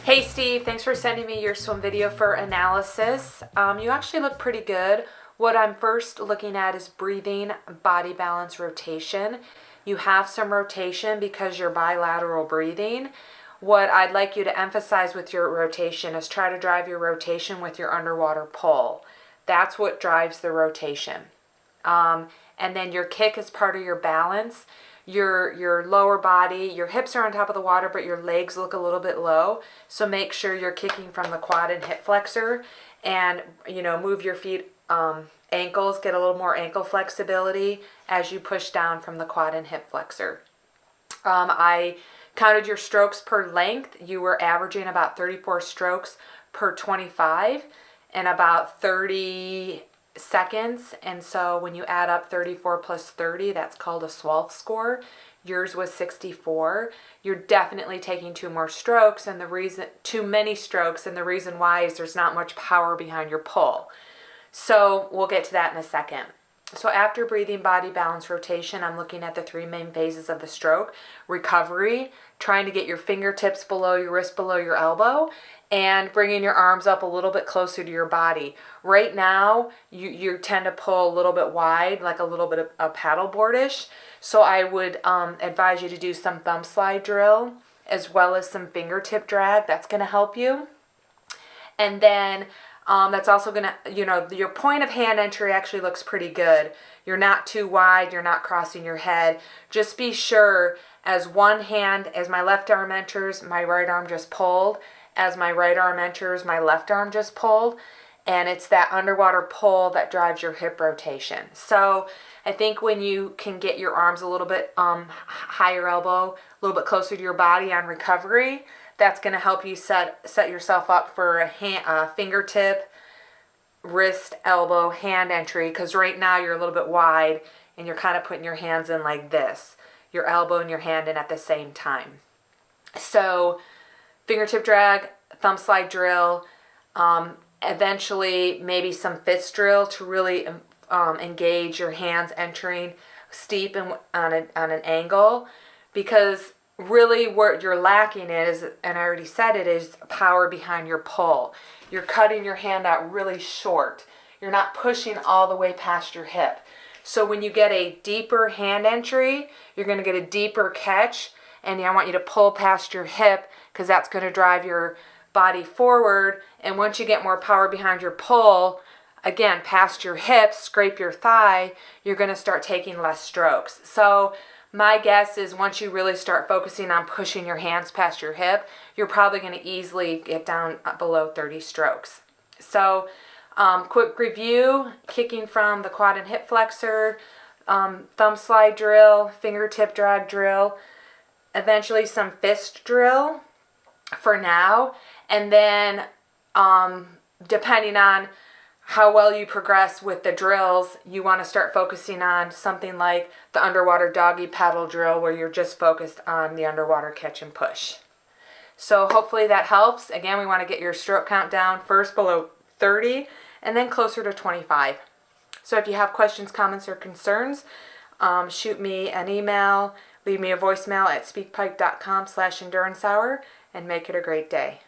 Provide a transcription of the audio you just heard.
Hey Steve, thanks for sending me your swim video for analysis. You actually look pretty good. What I'm first looking at is breathing, body balance, rotation. You have some rotation because you're bilateral breathing. What I'd like you to emphasize with your rotation is try to drive your rotation with your underwater pull. That's what drives the rotation. And then your kick is part of your balance. Your lower body, your hips are on top of the water, but your legs look a little bit low. So make sure you're kicking from the quad and hip flexor, and move your feet, ankles, get a little more ankle flexibility as you push down from the quad and hip flexor. I counted your strokes per length. You were averaging about 34 strokes per 25 and about 30 seconds. And so when you add up 34 plus 30, that's called a Swalf score. Yours was 64. You're definitely taking too many strokes, and the reason why is there's not much power behind your pull. So we'll get to that in a second. So after breathing, body balance, rotation, I'm looking at the three main phases of the stroke. Recovery, trying to get your fingertips below your wrist, below your elbow, and bringing your arms up a little bit closer to your body. Right now, you tend to pull a little bit wide, like a little bit of a paddleboard-ish. So I would advise you to do some thumb slide drill as well as some fingertip drag. That's going to help you. And then that's also going to, your point of hand entry actually looks pretty good. You're not too wide. You're not crossing your head. Just be sure as my left arm enters, my right arm just pulled. As my right arm enters, my left arm just pulled. And it's that underwater pull that drives your hip rotation. So I think when you can get your arms a little bit higher elbow, a little bit closer to your body on recovery, that's going to help you set yourself up for a fingertip, wrist, elbow, hand entry, because right now you're a little bit wide and you're kind of putting your hands in like this, your elbow and your hand in at the same time. So fingertip drag, thumb slide drill, eventually maybe some fist drill to really engage your hands entering steep and on an angle, because really what you're lacking is, and I already said it, is power behind your pull. You're cutting your hand out really short. You're not pushing all the way past your hip. So when you get a deeper hand entry, you're going to get a deeper catch, and I want you to pull past your hip because that's going to drive your body forward. And once you get more power behind your pull, again, past your hips, scrape your thigh, you're going to start taking less strokes. So my guess is once you really start focusing on pushing your hands past your hip, you're probably going to easily get down below 30 strokes. So quick review: kicking from the quad and hip flexor, thumb slide drill, fingertip drag drill, eventually some fist drill for now, and then depending on how well you progress with the drills, you want to start focusing on something like the underwater doggy paddle drill, where you're just focused on the underwater catch and push. So hopefully that helps. Again, we want to get your stroke count down first below 30 and then closer to 25. So if you have questions, comments, or concerns, shoot me an email, leave me a voicemail at speakpipe.com/endurance hour, and make it a great day.